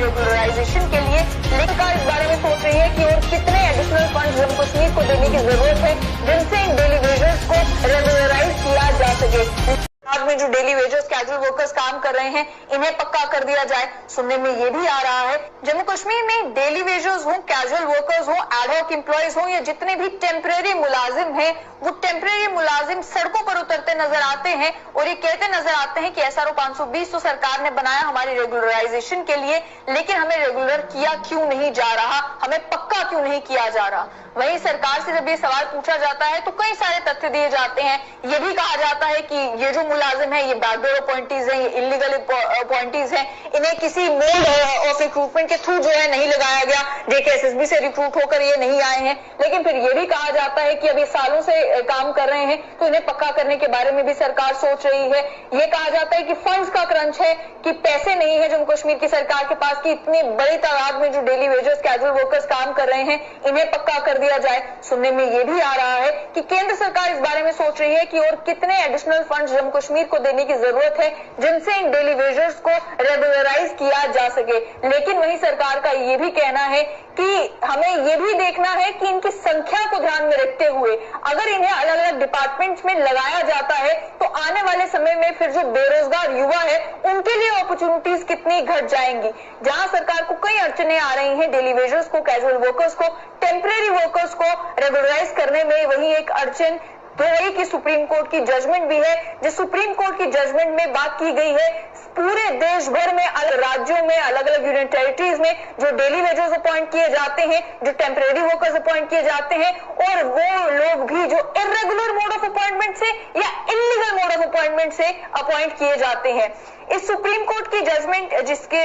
Regularisation के लिए, लेकिन सरकार इस बारे में सोच रही है कि और कितने एडिशनल फंड जम्मू कश्मीर को देने की जरूरत है जिनसे इन डेली वेजर्स को रेगुलराइज किया जा सके। में जो डेली वेजर्स कैजुअल वर्कर्स काम कर रहे हैं इन्हें पक्का कर दिया जाए। सुनने में ये भी आ रहा है जम्मू कश्मीर में डेली वेजर्स हो, कैजुअल वर्कर्स हो, एडहॉक एम्प्लॉयज हो या जितने भी टेम्परेरी मुलाजिम हैं, वो टेम्परेरी मुलाजिम सड़कों पर उतरते नजर आते हैं और ये कहते नजर आते हैं कि एसआरओ 520 तो सरकार ने बनाया हमारी रेगुलराइजेशन के लिए, लेकिन हमें रेगुलर किया क्यों नहीं जा रहा, हमें पक्का क्यों नहीं किया जा रहा। वहीं सरकार से जब ये सवाल पूछा जाता है तो कई सारे तथ्य दिए जाते हैं। ये भी कहा जाता है कि ये जो मुलाजिम है ये बैकडोर अपॉइंटीज हैं, ये इलीगल अपॉइंटीज हैं, इन्हें किसी मोड ऑफ रिक्रूटमेंट के थ्रू जो है नहीं लगाया गया, जेकेएसएसबी से रिक्रूट होकर ये नहीं आए हैं। लेकिन फिर ये भी कहा जाता है कि अभी सालों से काम कर रहे हैं तो इन्हें पक्का करने के बारे में भी सरकार सोच रही है। ये कहा जाता है कि फंड्स का क्रंच है, कि पैसे नहीं है जम्मू कश्मीर की सरकार के पास कि इतनी बड़ी तादाद में जो डेली वेजर्स कैजुअल वर्कर्स काम कर रहे हैं इन्हें पक्का कर दिया जाए। सुनने में ये भी आ रहा है कि केंद्र सरकार इस बारे में सोच रही है कि और कितने एडिशनल फंड जम्मू कश्मीर को देने की जरूरत है जिनसे इन डेली वेजर्स को रेगुलराइज किया जा सके। लेकिन वही सरकार का ये भी कहना है कि हमें ये भी देखना है कि इनकी संख्या को ध्यान में रखते हुए अगर इन्हें अलग अलग डिपार्टमेंट्स में लगाया जाता है तो आने वाले समय में फिर जो बेरोजगार युवा है उनके लिए अपॉर्चुनिटीज कितनी घट जाएंगी। जहां सरकार को कई अड़चने आ रही हैं डेली वेजर्स को, कैजुअल वर्कर्स को, टेम्परेरी वर्कर्स को रेगुलराइज करने में, वही एक अड़चन तो वही की सुप्रीम कोर्ट की जजमेंट भी है। जिस सुप्रीम कोर्ट की जजमेंट में बात की गई है पूरे देश भर में अलग राज्यों में अलग अलग यूनियन टेरिटरीज में जो डेली वेजर्स अपॉइंट किए जाते हैं, जो टेम्परेरी वर्कर्स अपॉइंट किए जाते हैं और वो लोग भी जो इर्रेगुलर मोड ऑफ अपॉइंटमेंट से या इलीगल मोड ऑफ अपॉइंटमेंट से अपॉइंट किए जाते हैं। इस सुप्रीम कोर्ट की जजमेंट जिसके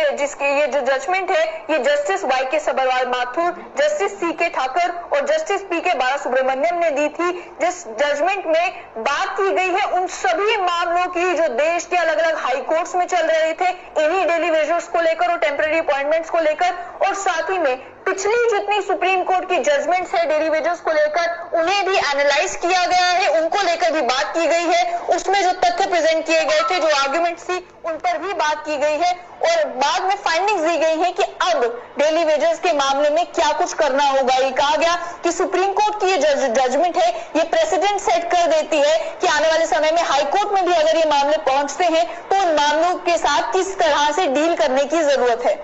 ये जो जजमेंट है ये justice Y K. Sabharwal Mathur, justice C K. Thakker और जस्टिस पी.के. बालासुब्रमण्यम ने दी थी। जिस जजमेंट में बात की गई है उन सभी मामलों की जो देश के अलग अलग हाई कोर्ट्स में चल रहे थे इन्हीं डेली वेजर्स को लेकर और टेम्परेरी अपॉइंटमेंट्स को लेकर, और साथ ही में पिछली जितनी सुप्रीम कोर्ट की जजमेंट्स है डेली वेजर्स को लेकर उन्हें भी एनालाइज किया गया है, उनको लेकर भी बात की गई है। उसमें जो तथ्य प्रेजेंट किए गए थे, जो आर्ग्यूमेंट्स थी, उन पर भी बात की गई है और बाद में फाइंडिंग्स दी गई है कि अब डेली वेजर्स के मामले में क्या कुछ करना होगा। ये कहा गया कि सुप्रीम कोर्ट की ये जजमेंट है ये प्रेसिडेंट सेट कर देती है कि आने वाले समय में हाई कोर्ट में भी अगर ये मामले पहुंचते हैं तो उन मामलों के साथ किस तरह से डील करने की जरूरत है।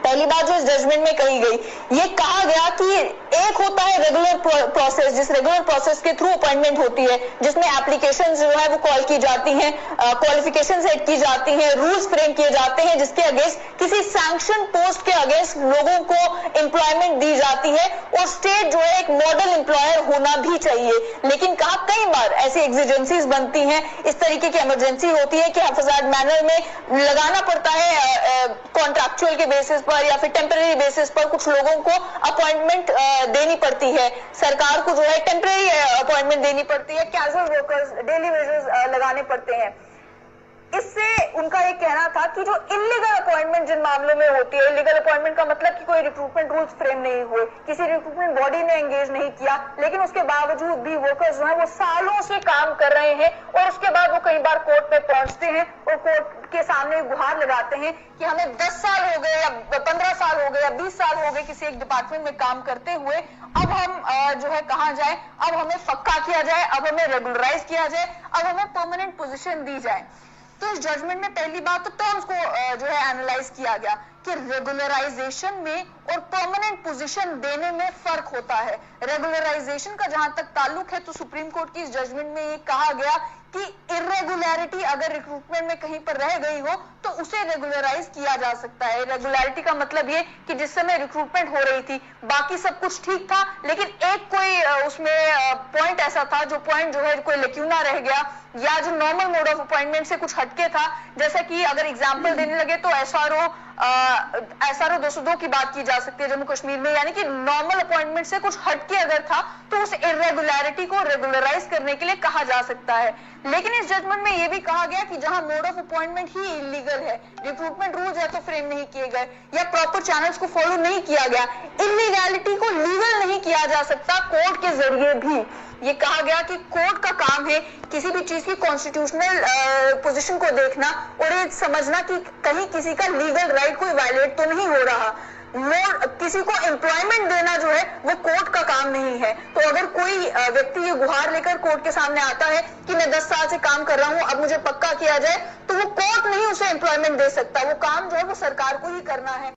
पहली बात जो इस जजमेंट में कही गई, ये कहा गया कि एक होता है रेगुलर प्रोसेस, जिस रेगुलर प्रोसेस के थ्रू अपॉइंटमेंट होती है, जिसमें एप्लीकेशंस जो है वो कॉल की जाती हैं, क्वालिफिकेशन सेट की जाती हैं, रूल्स फ्रेम किए जाते हैं जिसके अगेंस्ट किसी सैंक्शन पोस्ट के अगेंस्ट लोगों को एम्प्लॉयमेंट दी जाती है और स्टेट जो है एक मॉडल एम्प्लॉयर होना भी चाहिए। लेकिन कहा कई बार ऐसी एग्जिजेंसीज बनती हैं, इस तरीके की इमरजेंसी होती है कि हफाजत मैनर में लगाना पड़ता है कॉन्ट्रैक्चुअल के बेसिस पर या फिर टेम्परेरी बेसिस पर कुछ लोगों को अपॉइंटमेंट देनी पड़ती है। सरकार को जो है टेम्परेरी अपॉइंटमेंट देनी पड़ती है, कैजुअल वर्कर्स, डेली वेजर्स लगाने पड़ते हैं। इससे उनका ये कहना था कि जो इलीगल अपॉइंटमेंट जिन मामलों में होती है, इलीगल अपॉइंटमेंट का मतलब कि कोई रिक्रूटमेंट रूल्स फ्रेम नहीं हुए, किसी रिक्रूटमेंट बॉडी ने एंगेज नहीं किया, लेकिन उसके बावजूद भी वर्कर्स जो है वो सालों से काम कर रहे हैं और उसके बाद वो कई बार कोर्ट में पहुंचते हैं और कोर्ट के सामने गुहार लगाते हैं कि हमें 10 साल हो गए या 15 साल हो गए या 20 साल हो गए किसी एक डिपार्टमेंट में काम करते हुए, अब हम जो है कहाँ जाए, अब हमें पक्का किया जाए, अब हमें रेगुलराइज किया जाए, अब हमें परमानेंट पोजीशन दी जाए। तो इस जजमेंट में पहली बात तो टर्म्स को जो है एनालाइज किया गया कि रेगुलराइजेशन में और परमानेंट पोजीशन देने में फर्क होता है। रेगुलराइजेशन का जहां तक ताल्लुक है तो सुप्रीम कोर्ट की इस जजमेंट में ये कहा गया कि इर्रेगुलरिटी अगर रिक्रूटमेंट में कहीं पर रह गई हो तो उसे रेगुलराइज किया जा सकता है। रेगुलरिटी का मतलब ये कि जिस समय रिक्रूटमेंट हो रही थी बाकी सब कुछ ठीक था, लेकिन एक कोई उसमें पॉइंट ऐसा था जो पॉइंट जो है कोई लेक्यूना रह गया या जो नॉर्मल मोड ऑफ अपॉइंटमेंट से कुछ हटके था। जैसा कि अगर एग्जाम्पल देने लगे तो एसआरओ 202 की बात की जा सकती है जम्मू कश्मीर में, यानी कि नॉर्मल अपॉइंटमेंट से कुछ हटके अगर था तो उस इर्रेगुलरिटी को रेगुलराइज करने के लिए कहा जा सकता है। लेकिन इस जजमेंट में यह भी कहा गया कि जहां mode of appointment he illegal है, रिक्रूटमेंट रूल्स है तो फ्रेम नहीं किए गए या प्रॉपर चैनल्स को फॉलो नहीं किया गया, इलीगैलिटी को लीगल नहीं किया जा सकता कोर्ट के जरिए भी। ये कहा गया कि कोर्ट का काम है किसी भी चीज की कॉन्स्टिट्यूशनल पोजीशन को देखना और ये समझना कि कहीं किसी का लीगल राइट कोई वायलेट तो नहीं हो रहा। किसी को एम्प्लॉयमेंट देना जो है वो कोर्ट का काम नहीं है। तो अगर कोई व्यक्ति ये गुहार लेकर कोर्ट के सामने आता है कि मैं 10 साल से काम कर रहा हूं, अब मुझे पक्का किया जाए, तो वो कोर्ट नहीं उसे एम्प्लॉयमेंट दे सकता। वो काम जो है वो सरकार को ही करना है।